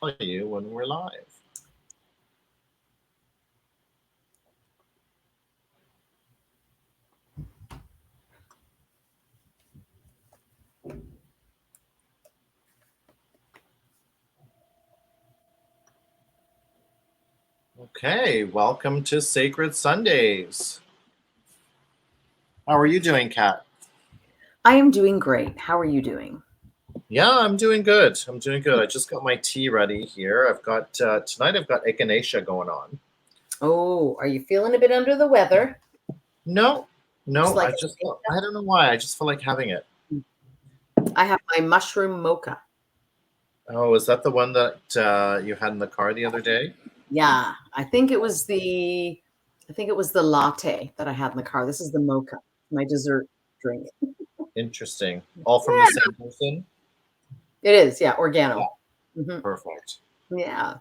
tell you when we're live. Okay, welcome to Sacred Sundays. How are you doing, Kat? I am doing great. How are you doing? Yeah, I'm doing good. I'm doing good. I just got my tea ready here. I've got tonight. I've got echinacea going on. Oh, are you feeling a bit under the weather? No, Just no. like I don't know why. I just feel like having it. I have my mushroom mocha. Oh, is that the one that you had in the car the other day? Yeah, I think it was the latte that I had in the car. This is the mocha, my dessert drink. Interesting. All from the Yeah, same person. it is. Yeah, Yeah, organo. hmm perfect. Yeah.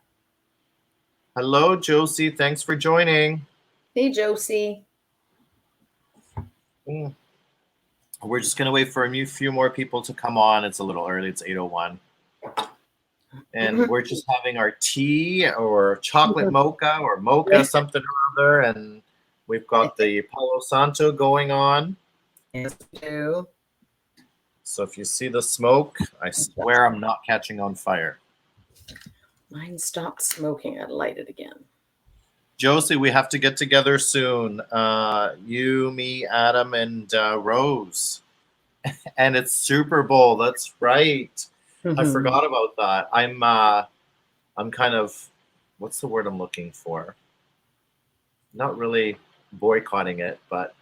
Hello, Josie. Thanks for joining. Hey, Josie. Mm. We're just gonna wait for few more people to come on. It's a little early. It's 8:01. And we're just having our tea or chocolate mocha or mocha something or other, and we've got the Palo Santo going on. Yes, we do. So if you see the smoke, I swear I'm not catching on fire. Mine stopped smoking. I'd light it again. Josie, we have to get together soon. You, me, Adam, and Rose. And it's Super Bowl. That's right. I Mhm. forgot about that. I'm kind of, what's the word I'm looking for? Not really boycotting it, but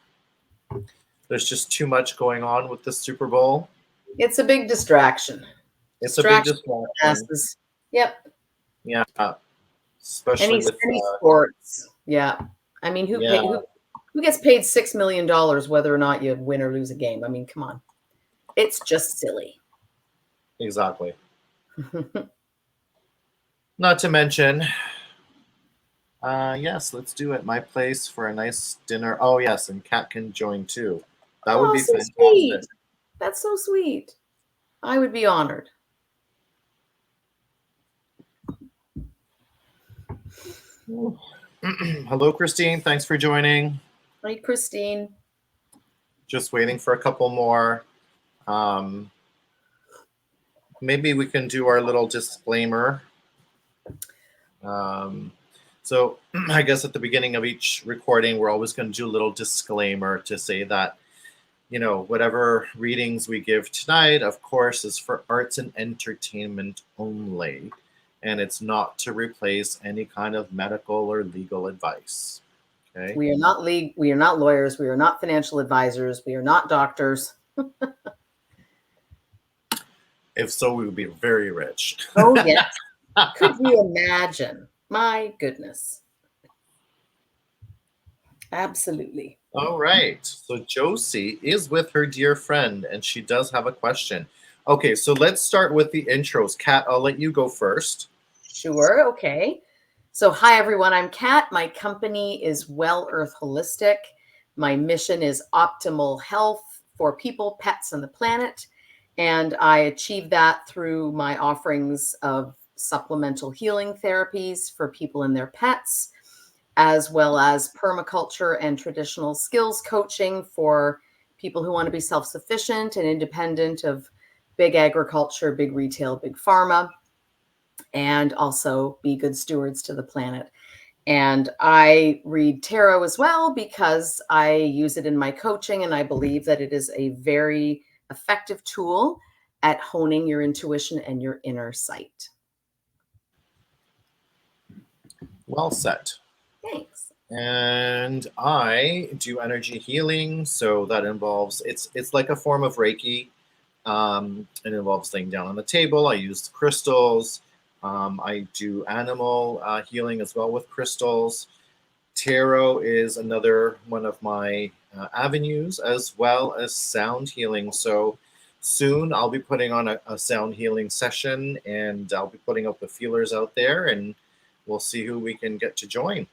there's just too much going on with the Super Bowl. It's a big distraction. It's a big Distraction for the distraction. masses. Yep. Yeah, especially Any with any sports. Yeah. I mean, who yeah, pay who gets paid $6 million whether or not you win or lose a game? I mean, come on. It's just silly. exactly. Not to mention, yes, let's do it. My place for a nice dinner. Oh yes, and Kat can join too. That would Oh, be so fantastic. sweet. That's so sweet. I would be honored. Hello, Christine. Thanks for joining. Hi, Christine. Just waiting for a couple more. Um, Maybe we can do our little disclaimer. Um, so, I guess at the beginning of each recording, we're always going to do a little disclaimer to say that, whatever readings we give tonight, of course, is for arts and entertainment only. And it's not to replace any kind of medical or legal advice. Okay. We are not lawyers, we are not financial advisors, we are not doctors. If so, we would be very rich. Oh, yes. Could you imagine? My goodness. Absolutely. All right. So Josie is with her dear friend, and she does have a question. Okay, so let's start with the intros. Kat, I'll let you go first. Sure. Okay. So, hi, everyone. I'm Kat. My company is Well Earth Holistic. My mission is optimal health for people, pets, and the planet. And I achieve that through my offerings of supplemental healing therapies for people and their pets, as well as permaculture and traditional skills coaching for people who want to be self sufficient and independent of big agriculture, big retail, big pharma, and also be good stewards to the planet. And I read tarot as well because I use it in my coaching, and I believe that it is a very effective tool at honing your intuition and your inner sight. Well said. Thanks. And I do energy healing, so that involves it's like a form of Reiki. It involves laying down on the table. I use crystals. I do animal healing as well with crystals. Tarot is another one of my avenues, as well as sound healing. So soon I'll be putting on a sound healing session, and I'll be putting up the feelers out there, and we'll see who we can get to join.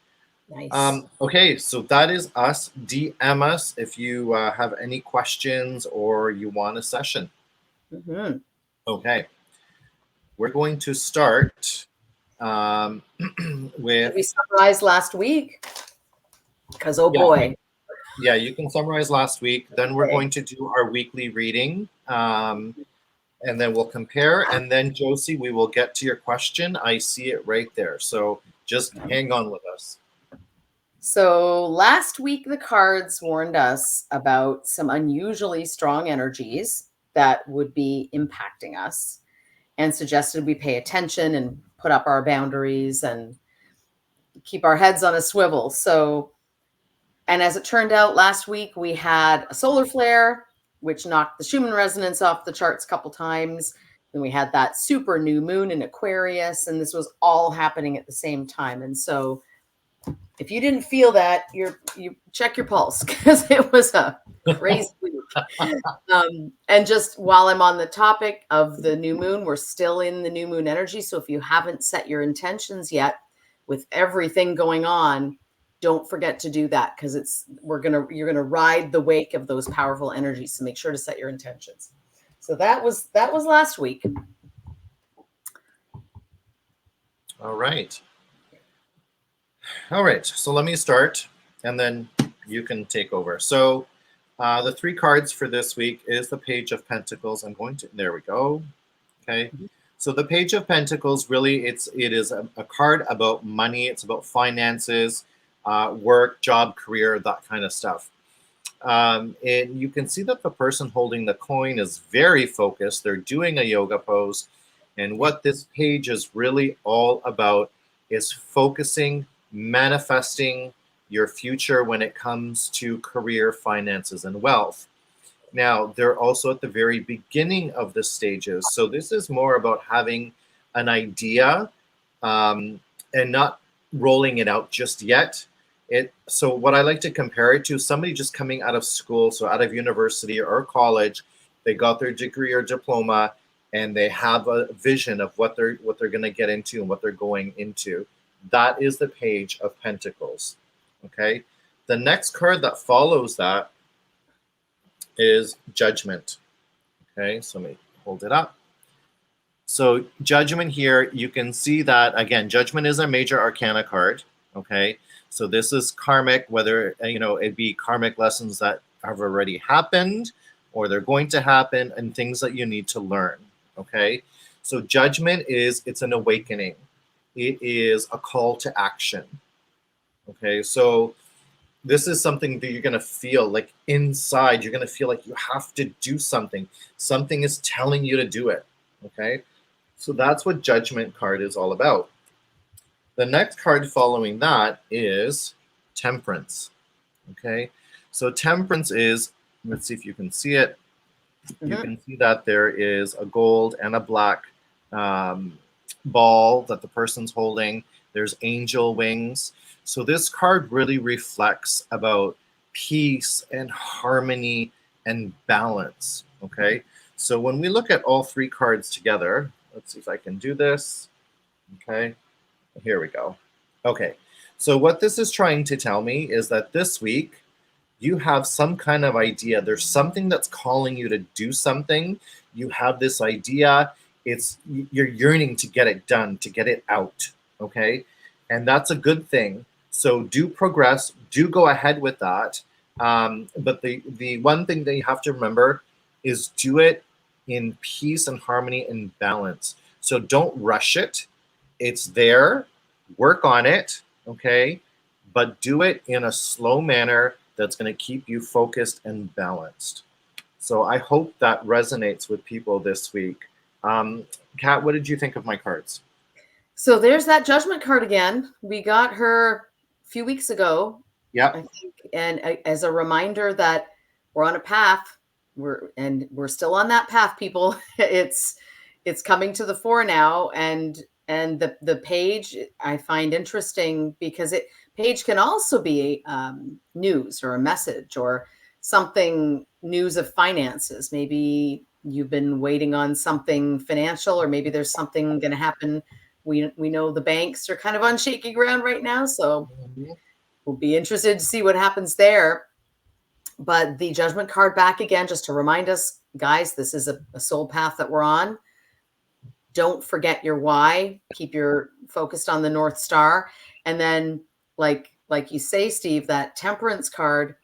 Nice. Okay, so that is us. DM us if you have any questions or you want a session. hmm Okay, we're going to start Did we with summarize last week? Because, oh yeah, boy. yeah, you can summarize last week. Then we're Okay. going to do our weekly reading, and then we'll compare. And then Josie, we will get to your question. I see it right there. So just hang on with us. So last week, the cards warned us about some unusually strong energies that would be impacting us and suggested we pay attention and put up our boundaries and keep our heads on a swivel. So, and as it turned out, last week we had a solar flare, which knocked the Schumann resonance off the charts a couple times. Then we had that super new moon in Aquarius, and this was all happening at the same time. And so, if you didn't feel that, you check your pulse, because it was a crazy week. And just while I'm on the topic of the new moon, we're still in the new moon energy. So if you haven't set your intentions yet, with everything going on, don't forget to do that, because you're gonna ride the wake of those powerful energies. So make sure to set your intentions. So that was last week. All right. All right. So let me start, and then you can take over. So the 3 cards for this week is the Page of Pentacles. There we go. Okay. So the Page of Pentacles, really, it is a card about money. It's about finances, work, job, career, that kind of stuff. And you can see that the person holding the coin is very focused. They're doing a yoga pose. And what this page is really all about is focusing, manifesting your future when it comes to career, finances, and wealth. Now, they're also at the very beginning of the stages. So this is more about having an idea and not rolling it out just yet. So what I like to compare it to, somebody just coming out of school, so out of university or college, they got their degree or diploma, and they have a vision of what they're going to get into and what they're going into. That is the Page of Pentacles. Okay. The next card that follows that is Judgment. Okay, so let me hold it up. So Judgment here, you can see that, again, Judgment is a major arcana card. Okay, so this is karmic, whether, it be karmic lessons that have already happened or they're going to happen, and things that you need to learn. Okay, so Judgment it's an awakening. It is a call to action. Okay, so this is something that you're going to feel like inside. You're going to feel like you have to do something. Something is telling you to do it. Okay, so that's what Judgment card is all about. The next card following that is Temperance. Okay, so Temperance is, let's see if you can see it. You can see that there is a gold and a black ball that the person's holding. There's angel wings. So this card really reflects about peace and harmony and balance. Okay, so when we look at all 3 cards together, let's see if I can do this. Okay, here we go. Okay, so what this is trying to tell me is that this week you have some kind of idea. There's something that's calling you to do something. You have this idea. You're yearning to get it done, to get it out. Okay, and that's a good thing. So do progress, do go ahead with that. But the one thing that you have to remember is do it in peace and harmony and balance. So don't rush it. It's there. Work on it, okay? But do it in a slow manner that's going to keep you focused and balanced. So I hope that resonates with people this week. Kat, what did you think of my cards? So there's that Judgment card again. We got her a few weeks ago. Yeah. I think, and as a reminder that we're on a path. We're still on that path, people. It's coming to the fore now, and the page I find interesting because page can also be news or a message or something, news of finances. Maybe you've been waiting on something financial, or maybe there's something going to happen. We know the banks are kind of on shaky ground right now, so we'll be interested to see what happens there. But the Judgment card back again, just to remind us, guys, this is a soul path that we're on. don't forget your why. Keep your focused on the North Star. And then like you say, Steve, that Temperance card,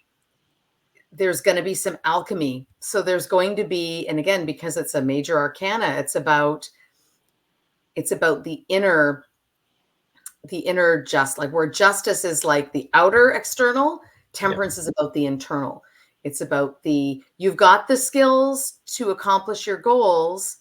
there's going to be some alchemy. So there's going to be, and again, because it's a major arcana, it's about the inner just, like where justice is like the outer external, temperance is about the internal. It's about you've got the skills to accomplish your goals.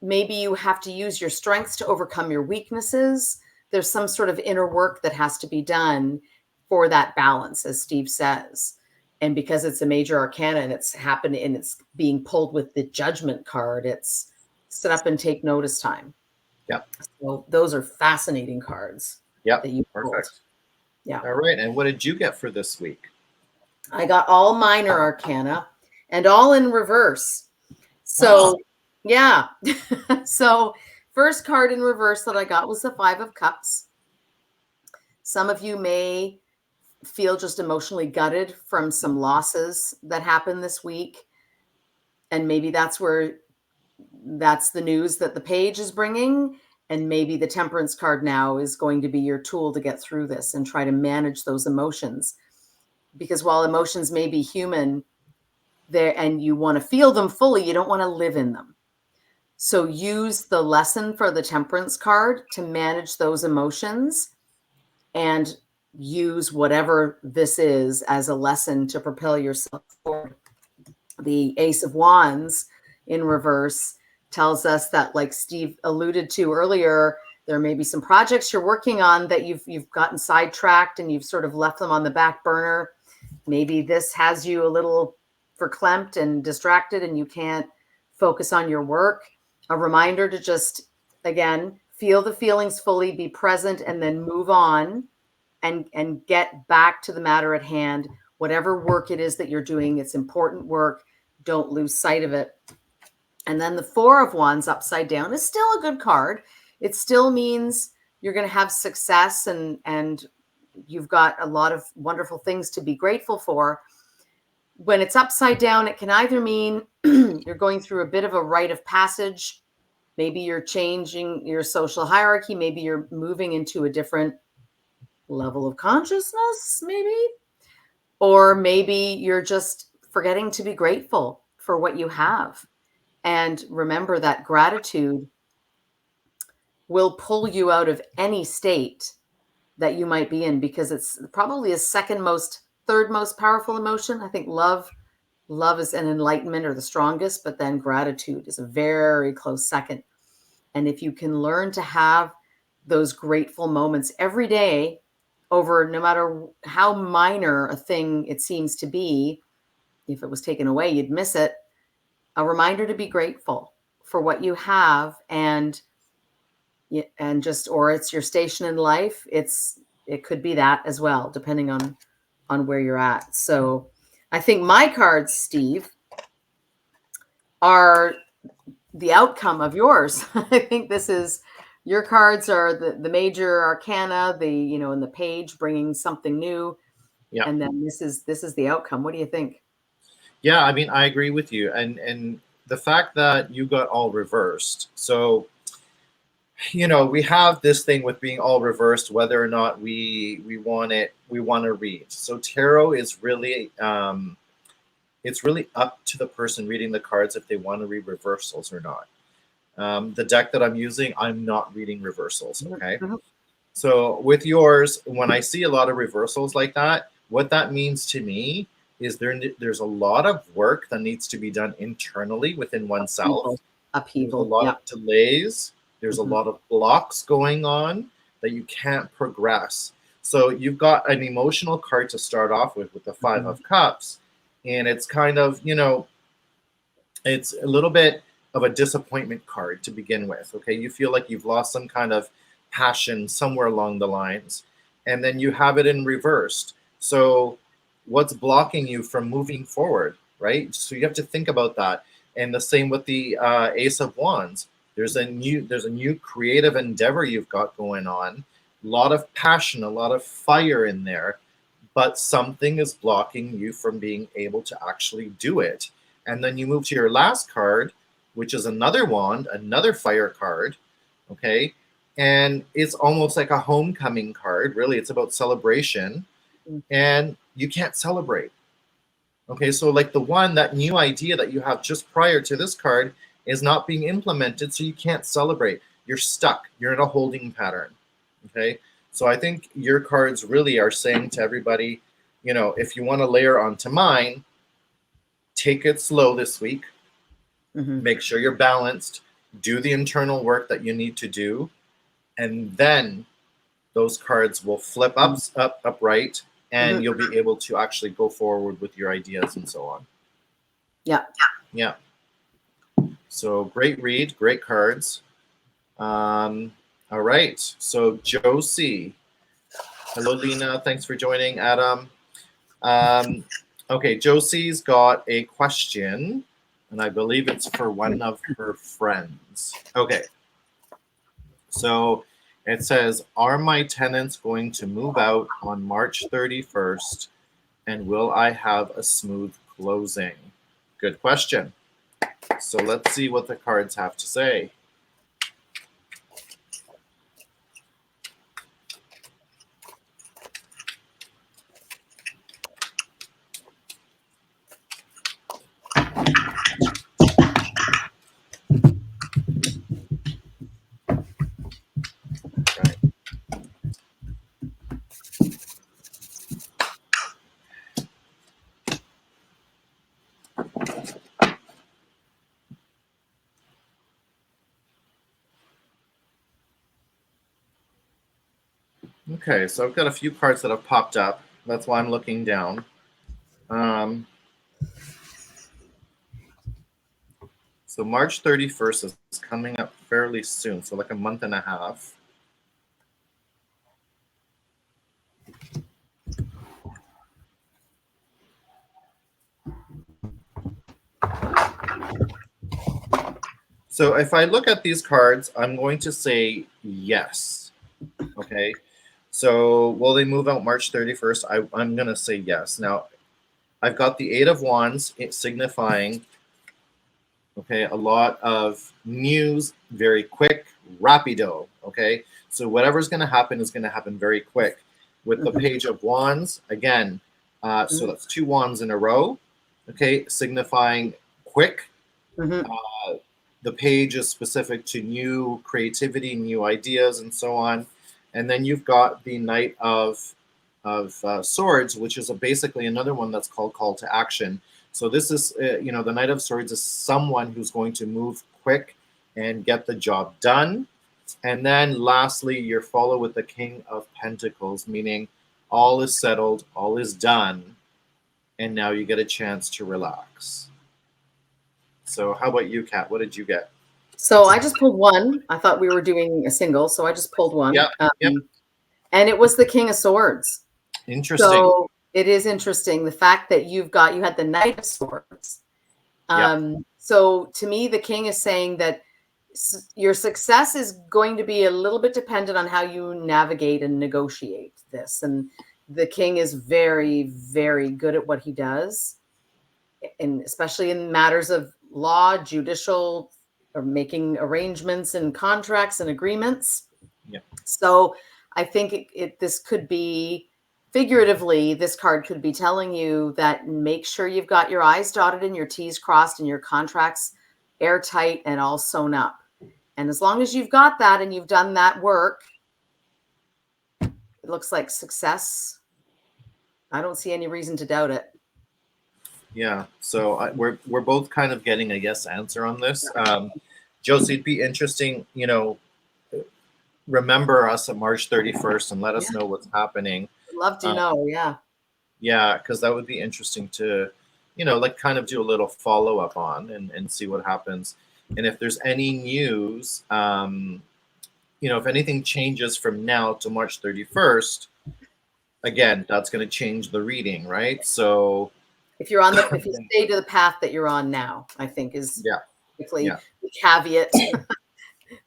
Maybe you have to use your strengths to overcome your weaknesses. There's some sort of inner work that has to be done for that balance, as Steve says. And because it's a major arcana and it's happened and it's being pulled with the Judgment card, it's sit up and take notice time. Yeah. So those are fascinating cards. Yeah. That you Perfect. pulled. Yeah. All right. And what did you get for this week? I got all minor arcana and all in reverse. So, yeah. So, first card in reverse that I got was the 5 of Cups. Some of you may feel just emotionally gutted from some losses that happened this week. And maybe that's the news that the page is bringing. And maybe the Temperance card now is going to be your tool to get through this and try to manage those emotions. Because while emotions may be human, and you want to feel them fully, you don't want to live in them. So use the lesson for the Temperance card to manage those emotions, and use whatever this is as a lesson to propel yourself forward. The Ace of Wands in reverse tells us that, like Steve alluded to earlier, there may be some projects you're working on that you've gotten sidetracked and you've sort of left them on the back burner. Maybe this has you a little verklempt and distracted and you can't focus on your work. A reminder to just, again, feel the feelings fully, be present, and then move on and get back to the matter at hand. Whatever work it is that you're doing, it's important work. Don't lose sight of it. And then the 4 of Wands upside down is still a good card. It still means you're going to have success and you've got a lot of wonderful things to be grateful for. When it's upside down, it can either mean you're going through a bit of a rite of passage. Maybe you're changing your social hierarchy. Maybe you're moving into a different level of consciousness, maybe. Or maybe you're just forgetting to be grateful for what you have. And remember that gratitude will pull you out of any state that you might be in, because it's probably a third most powerful emotion. I think love is an enlightenment or the strongest, but then gratitude is a very close second. And if you can learn to have those grateful moments every day, over no matter how minor a thing it seems to be, if it was taken away, you'd miss it. A reminder to be grateful for what you have, and just, or it's your station in life. It could be that as well, depending on where you're at. So I think my cards, Steve, are the outcome of yours. I think your cards are the major arcana, in the page bringing something new. Yeah. And then this is the outcome. What do you think? Yeah, I mean, I agree with you. And the fact that you got all reversed. So, we have this thing with being all reversed, whether or not we want to read. So tarot is really, it's really up to the person reading the cards if they want to read reversals or not. The deck that I'm using, I'm not reading reversals. Okay. Mm-hmm. So with yours, when I see a lot of reversals like that, what that means to me is there's a lot of work that needs to be done internally within oneself. Upheaval. There's a lot of delays. There's a lot of blocks going on that you can't progress. So you've got an emotional card to start off with the 5 of Cups. And it's kind of, it's a little bit of a disappointment card to begin with. Okay. You feel like you've lost some kind of passion somewhere along the lines. And then you have it in reversed. So what's blocking you from moving forward, right? So you have to think about that. And the same with the Ace of Wands. There's a new creative endeavor you've got going on. A lot of passion, a lot of fire in there, but something is blocking you from being able to actually do it. And then you move to your last card, which is another wand, another fire card. Okay. And it's almost like a homecoming card. Really, it's about celebration. And you can't celebrate. Okay. So, like the one, that new idea that you have just prior to this card is not being implemented. So, you can't celebrate. You're stuck. You're in a holding pattern. Okay. So, I think your cards really are saying to everybody, if you want to layer onto mine, take it slow this week. Make sure you're balanced. Do the internal work that you need to do. And then those cards will flip upright, and you'll be able to actually go forward with your ideas and so on. Yeah. Yeah. So great read, great cards. All right. So Josie. Hello, Lena. Thanks for joining, Adam. Okay, Josie's got a question, and I believe it's for one of her friends. Okay. So it says, are my tenants going to move out on March 31st, and will I have a smooth closing? Good question. So let's see what the cards have to say. Okay, so I've got a few cards that have popped up. That's why I'm looking down. So March 31st is coming up fairly soon, so like a month and a half. So if I look at these cards, I'm going to say yes. Okay. So will they move out March 31st? I'm going to say yes. Now, I've got the Eight of Wands signifying, okay, a lot of news, very quick, rapido. Okay. So whatever's going to happen is going to happen very quick. With the Page of Wands, again, so that's two wands in a row, okay, signifying quick. The page is specific to new creativity, new ideas, and so on. And then you've got the Knight of Swords, which is basically another one that's called Call to Action. So this is, the Knight of Swords is someone who's going to move quick and get the job done. And then lastly, you're followed with the King of Pentacles, meaning all is settled, all is done, and now you get a chance to relax. So how about you, Kat? What did you get? So I just pulled one. I thought we were doing a single, so I just pulled one. Yep. And it was the King of Swords. Interesting. So it is interesting, the fact that you had the Knight of Swords. So to me, the King is saying that your success is going to be a little bit dependent on how you navigate and negotiate this. And the King is very, very good at what he does, and especially in matters of law, judicial, or making arrangements and contracts and agreements. So I think this could be, figuratively, this card could be telling you that make sure you've got your I's dotted and your T's crossed and your contracts airtight and all sewn up. And as long as you've got that and you've done that work, it looks like success. I don't see any reason to doubt it. Yeah, so we're both kind of getting a yes answer on this. Josie, it'd be interesting, remember us at March 31st and let us know what's happening. I'd love to know, Yeah, because that would be interesting to, kind of do a little follow-up on and see what happens. And if there's any news, if anything changes from now to March 31st, again, that's going to change the reading, right? So if you stay to the path that you're on now, I think is the caveat.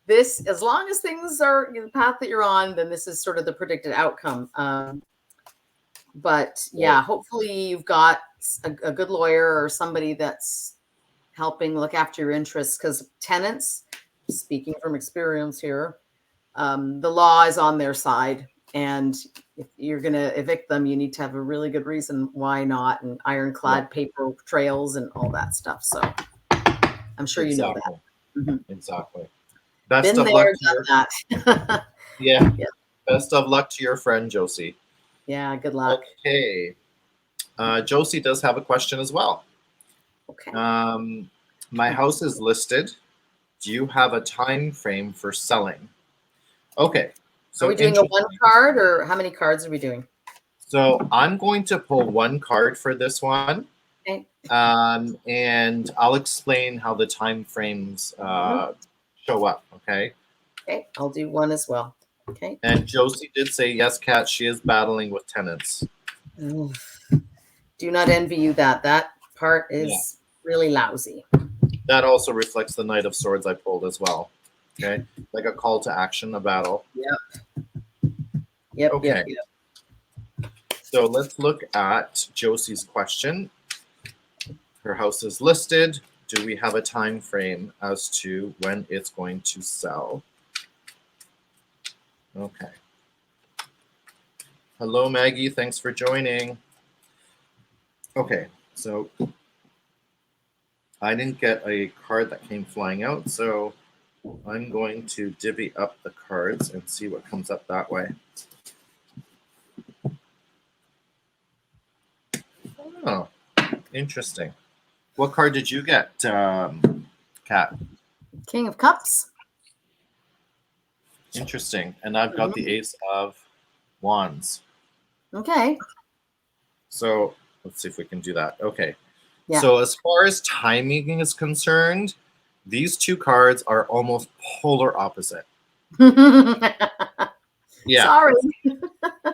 This, as long as things are the path that you're on, then this is sort of the predicted outcome. But hopefully you've got a good lawyer or somebody that's helping look after your interests, because tenants, speaking from experience here, the law is on their side. And if you're going to evict them, you need to have a really good reason why not, and ironclad paper trails and all that stuff. So I'm sure you know that. Mm-hmm. Exactly. Best Been of luck there, to your, done that. yeah. Yeah. Best of luck to your friend Josie. Yeah, good luck. Okay. Josie does have a question as well. Okay. My house is listed. Do you have a time frame for selling? Okay. So are we doing a one card, or how many cards are we doing? So I'm going to pull one card for this one. Okay. And I'll explain how the time frames show up. Okay. Okay. I'll do one as well. Okay. And Josie did say, yes, Kat, she is battling with tenants. Do not envy you that. That part is really lousy. That also reflects the Knight of Swords I pulled as well. Okay. Like a call to action, a battle. Yep. Okay. Yep. So let's look at Josie's question. Her house is listed. Do we have a time frame as to when it's going to sell? Okay. Hello, Maggie. Thanks for joining. Okay, so I didn't get a card that came flying out, so I'm going to divvy up the cards and see what comes up that way. Oh, interesting. What card did you get, Kat? King of Cups. Interesting. And I've got the Ace of Wands. Okay. So let's see if we can do that. Okay. Yeah. So as far as timing is concerned, these two cards are almost polar opposite. Yeah. Sorry.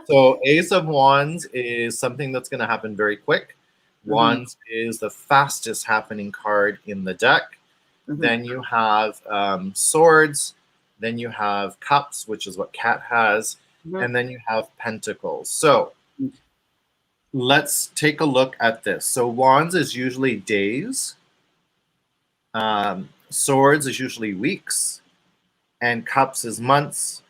So Ace of Wands is something that's going to happen very quick. Wands is the fastest happening card in the deck. Then you have Swords. Then you have Cups, which is what Kat has. And then you have Pentacles. So let's take a look at this. So Wands is usually days. Swords is usually weeks. And Cups is months.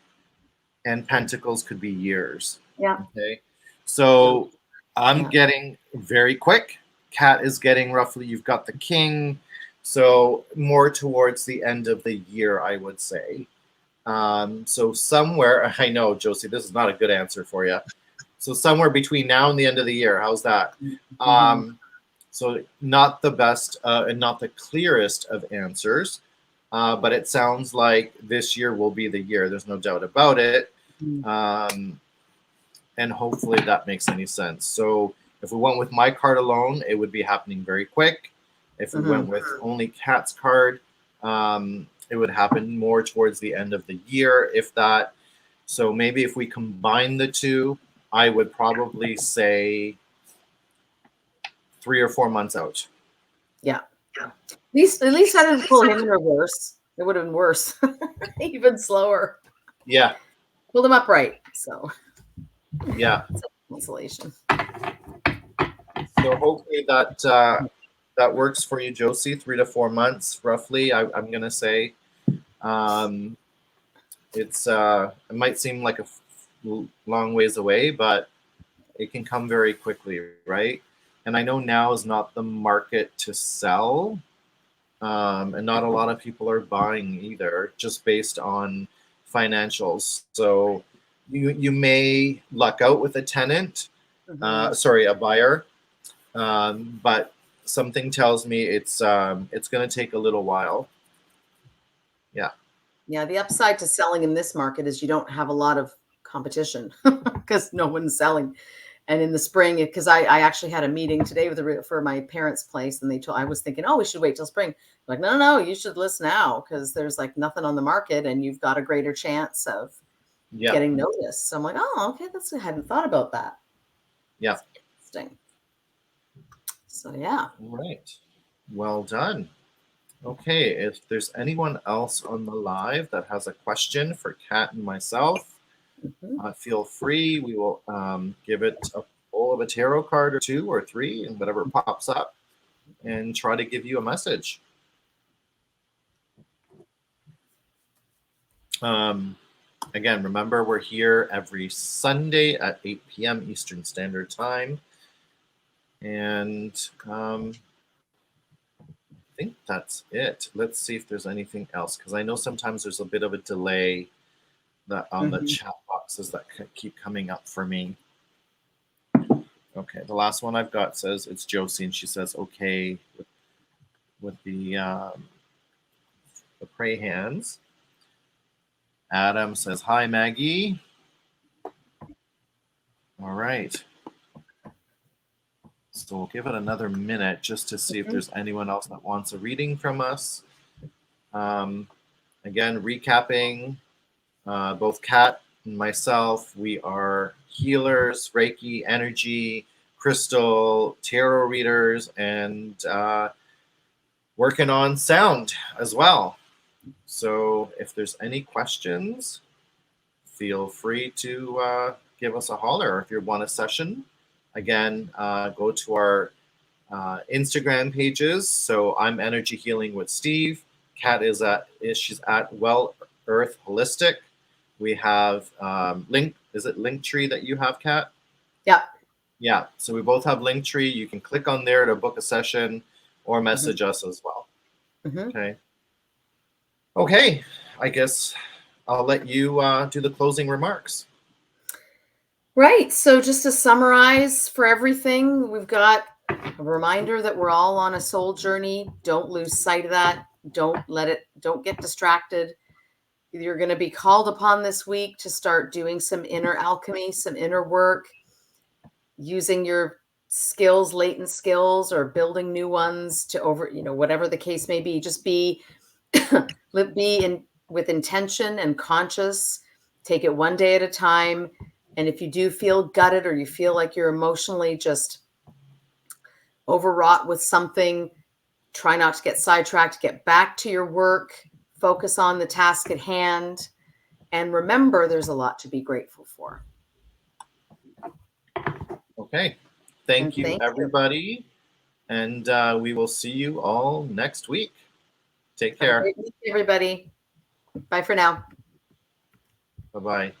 And Pentacles could be years. Yeah. Okay. So I'm getting very quick. Kat is getting roughly, you've got the King. So more towards the end of the year, I would say. So somewhere, I know, Josie, this is not a good answer for you. So somewhere between now and the end of the year, how's that? So not the best and not the clearest of answers, but it sounds like this year will be the year. There's no doubt about it. And hopefully that makes any sense. So if we went with my card alone, it would be happening very quick. If we went with only Kat's card, it would happen more towards the end of the year, if that. So maybe if we combine the two, I would probably say 3 or 4 months out. Yeah. At least I didn't pull him in reverse. It would have been worse. Even slower. Yeah. Pulled him upright. So yeah. It's a consolation. So hopefully that that works for you, Josie. 3 to 4 months, roughly. I'm gonna say. It's it might seem like a long ways away, but it can come very quickly, right? And I know now is not the market to sell, and not a lot of people are buying either, just based on financials. So you may luck out with a tenant, sorry, a buyer, but something tells me it's going to take a little while. Yeah. Yeah, the upside to selling in this market is you don't have a lot of competition because no one's selling. And in the spring, because I actually had a meeting today for my parents' place, and I was thinking, oh, we should wait till spring. Like, no, you should list now because there's like nothing on the market, and you've got a greater chance of getting noticed. So I'm like, oh, okay, I hadn't thought about that. Yeah. That's interesting. So yeah. All right. Well done. Okay, if there's anyone else on the live that has a question for Kat and myself, feel free. We will give it a pull of a tarot card or 2 or 3 and whatever pops up. and try to give you a message. Again, remember, we're here every Sunday at 8 p.m. Eastern Standard Time. And I think that's it. Let's see if there's anything else, because I know sometimes there's a bit of a delay that on the chat boxes that keep coming up for me. Okay, the last one I've got says it's Josie, and she says okay with the pray hands. Adam says hi, Maggie. All right. So we'll give it another minute just to see if there's anyone else that wants a reading from us. Again, recapping, both Kat and myself, we are healers, Reiki, energy, crystal, tarot readers, and working on sound as well. So if there's any questions, feel free to give us a holler. If you want a session, again, go to our Instagram pages. So I'm Energy Healing with Steve. Kat she's at Well Earth Holistic. We have is it Linktree that you have, Kat? Yeah. Yeah. So we both have Linktree. You can click on there to book a session or message us as well. Okay. Okay. I guess I'll let you do the closing remarks. Right. So just to summarize for everything, we've got a reminder that we're all on a soul journey. Don't lose sight of that. Don't get distracted. You're going to be called upon this week to start doing some inner alchemy, some inner work, using your skills, latent skills, or building new ones to whatever the case may be. Just be with intention and conscious. Take it one day at a time. And if you do feel gutted or you feel like you're emotionally just overwrought with something, try not to get sidetracked. Get back to your work. Focus on the task at hand. And remember, there's a lot to be grateful for. Okay. Thank you, everybody. And we will see you all next week. Take care. Have a great week, everybody. Bye for now. Bye-bye.